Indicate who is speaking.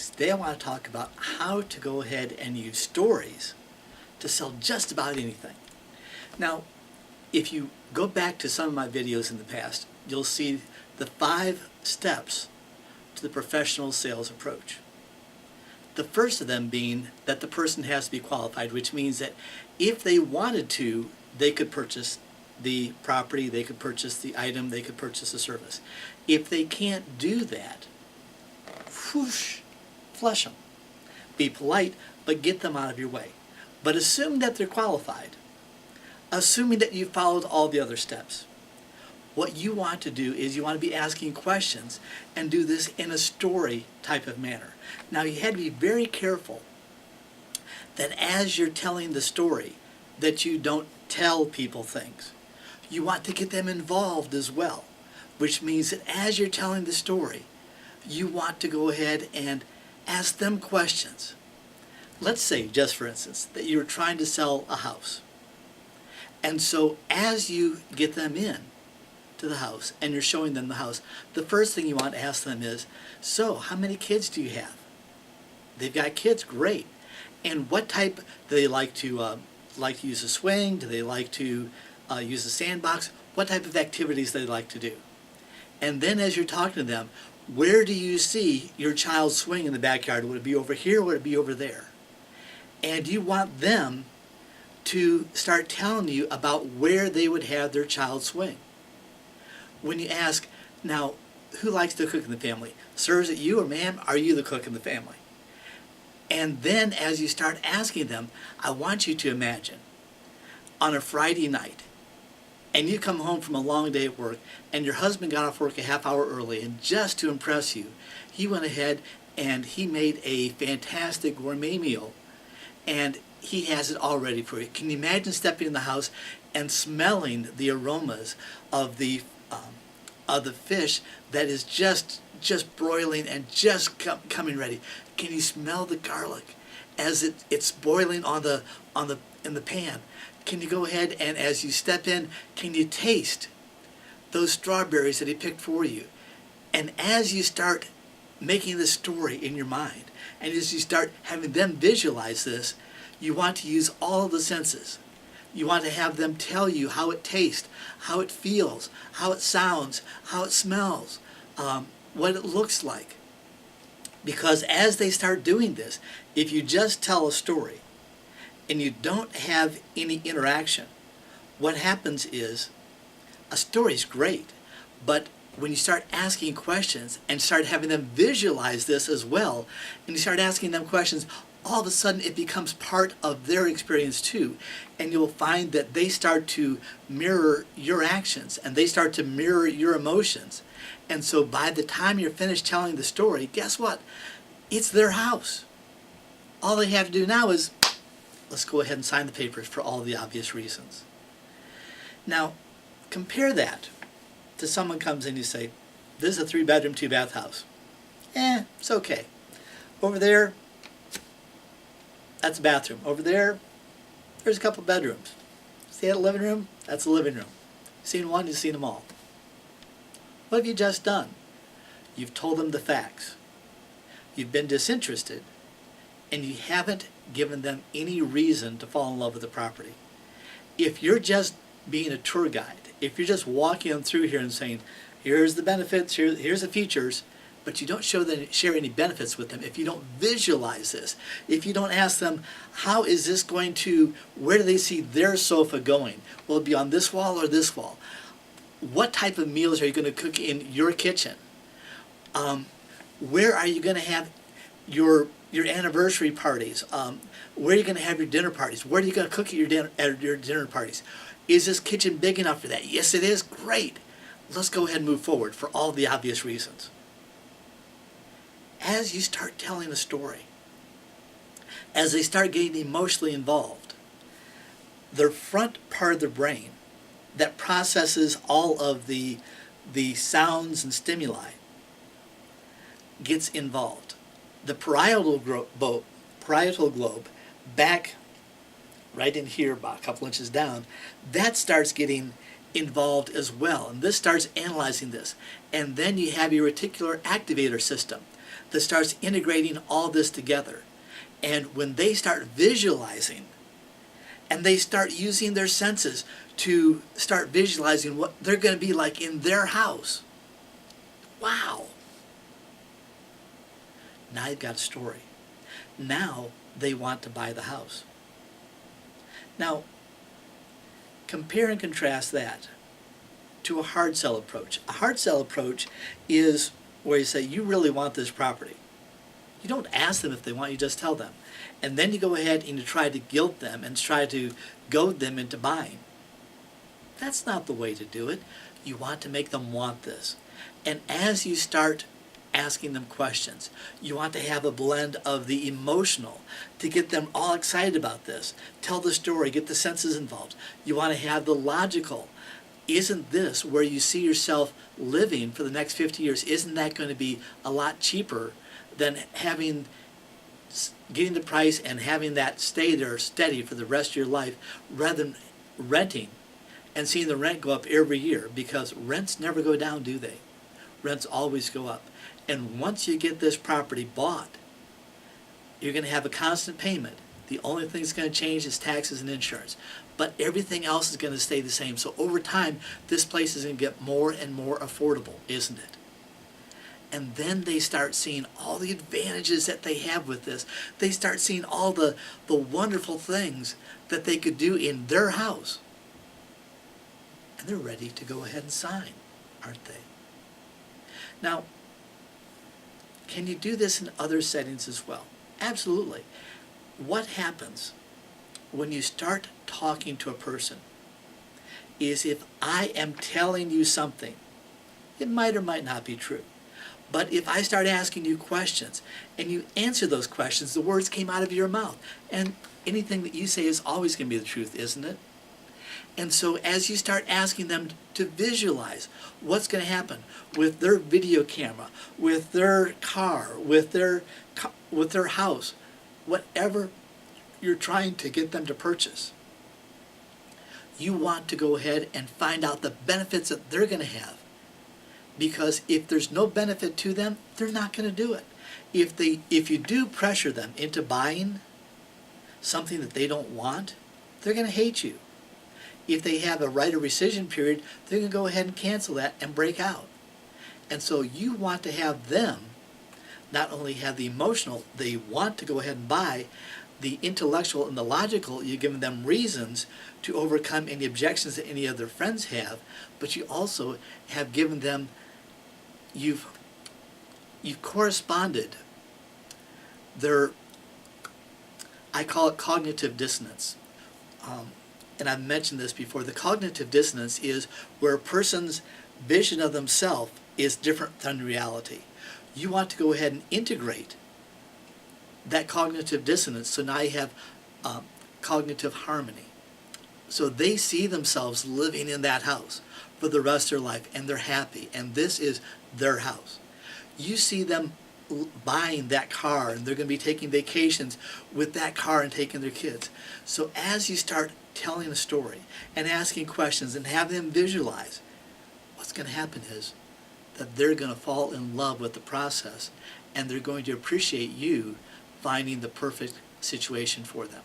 Speaker 1: Today I want to talk about how to go ahead and use stories to sell just about anything. Now, if you go back to some of my videos in the past, you'll see the 5 steps to the professional sales approach. The first of them being that the person has to be qualified, which means that if they wanted to, they could purchase the property, they could purchase the item, they could purchase the service. If they can't do that, whoosh, flush them. Be polite, but get them out of your way. But assume that they're qualified. Assuming that you followed all the other steps. What you want to do is you want to be asking questions and do this in a story type of manner. Now you had to be very careful that as you're telling the story that you don't tell people things. You want to get them involved as well, which means that as you're telling the story, you want to go ahead and ask them questions. Let's say, just for instance, that you're trying to sell a house. And so as you get them in to the house and you're showing them the house, the first thing you want to ask them is, so how many kids do you have? They've got kids, great. And what type, do they like to use a swing? Do they like to use a sandbox? What type of activities do they like to do? And then as you're talking to them, where do you see your child swing in the backyard? Would it be over here or would it be over there? And you want them to start telling you about where they would have their child swing. When you ask, now, who likes to cook in the family? Sir, is it you or ma'am? Are you the cook in the family? And then as you start asking them, I want you to imagine on a Friday night, and you come home from a long day at work, and your husband got off work a half hour early, and just to impress you, he went ahead and he made a fantastic gourmet meal, and he has it all ready for you. Can you imagine stepping in the house and smelling the aromas of the fish that is just broiling and just coming ready? Can you smell the garlic as it's boiling in the pan? Can you go ahead and as you step in, can you taste those strawberries that he picked for you? And as you start making this story in your mind, and as you start having them visualize this, you want to use all of the senses. You want to have them tell you how it tastes, how it feels, how it sounds, how it smells, what it looks like. Because as they start doing this, if you just tell a story and you don't have any interaction, what happens is a story is great, but when you start asking questions and start having them visualize this as well, and you start asking them questions, all of a sudden it becomes part of their experience too. And you'll find that they start to mirror your actions and they start to mirror your emotions. And so by the time you're finished telling the story, guess what? It's their house. All they have to do now is, let's go ahead and sign the papers for all the obvious reasons. Now, compare that to someone comes in and you say, this is a 3-bedroom, 2-bath house. It's okay. Over there, that's a bathroom. Over there, there's a couple bedrooms. See that living room? That's a living room. You've seen one, you've seen them all. What have you just done? You've told them the facts. You've been disinterested, and you haven't given them any reason to fall in love with the property. If you're just being a tour guide, if you're just walking them through here and saying, here's the benefits, here's the features, but you don't share any benefits with them, if you don't visualize this, if you don't ask them, how is this going to, where do they see their sofa going? Will it be on this wall or this wall? What type of meals are you going to cook in your kitchen? Where are you going to have your anniversary parties? Where are you going to have your dinner parties? Where are you going to cook at your dinner parties? Is this kitchen big enough for that? Yes, it is. Great. Let's go ahead and move forward for all the obvious reasons. As you start telling a story, as they start getting emotionally involved, the front part of the brain that processes all of the sounds and stimuli gets involved. The parietal globe, back right in here, about a couple inches down, that starts getting involved as well. And this starts analyzing this. And then you have your reticular activator system. that starts integrating all this together. And when they start visualizing, and they start using their senses to start visualizing what they're going to be like in their house, wow. Now you've got a story. Now they want to buy the house. Now, compare and contrast that to a hard sell approach. A hard sell approach is where you say, you really want this property. You don't ask them if they want, you just tell them. And then you go ahead and you try to guilt them and try to goad them into buying. That's not the way to do it. You want to make them want this. And as you start asking them questions, you want to have a blend of the emotional to get them all excited about this. Tell the story, get the senses involved. You want to have the logical. Isn't this where you see yourself living for the next 50 years? Isn't that going to be a lot cheaper than getting the price and having that stay there steady for the rest of your life, rather than renting and seeing the rent go up every year? Because rents never go down, do they? Rents always go up. And once you get this property bought, you're going to have a constant payment. The only thing that's going to change is taxes and insurance. But everything else is going to stay the same. So over time, this place is going to get more and more affordable, isn't it? And then they start seeing all the advantages that they have with this. They start seeing all the wonderful things that they could do in their house. And they're ready to go ahead and sign, aren't they? Now, can you do this in other settings as well? Absolutely. What happens when you start talking to a person is, if I am telling you something, it might or might not be true. But if I start asking you questions and you answer those questions, the words came out of your mouth. And anything that you say is always going to be the truth, isn't it? And so as you start asking them to visualize what's going to happen with their video camera, with their car, with their house, whatever you're trying to get them to purchase, you want to go ahead and find out the benefits that they're going to have. Because if there's no benefit to them, they're not going to do it. If you do pressure them into buying something that they don't want, they're going to hate you. If they have a right of rescission period, they're going to go ahead and cancel that and break out. And so you want to have them not only have the emotional, they want to go ahead and buy, the intellectual and the logical, you're giving them reasons to overcome any objections that any of their friends have, but you also have given them, you've corresponded their, I call it cognitive dissonance. And I've mentioned this before. The cognitive dissonance is where a person's vision of themselves is different than reality. You want to go ahead and integrate that cognitive dissonance, so now you have cognitive harmony. So they see themselves living in that house for the rest of their life, and they're happy, and this is their house. You see them buying that car, and they're going to be taking vacations with that car and taking their kids. So as you start telling a story and asking questions and have them visualize, what's going to happen is that they're going to fall in love with the process, and they're going to appreciate you finding the perfect situation for them.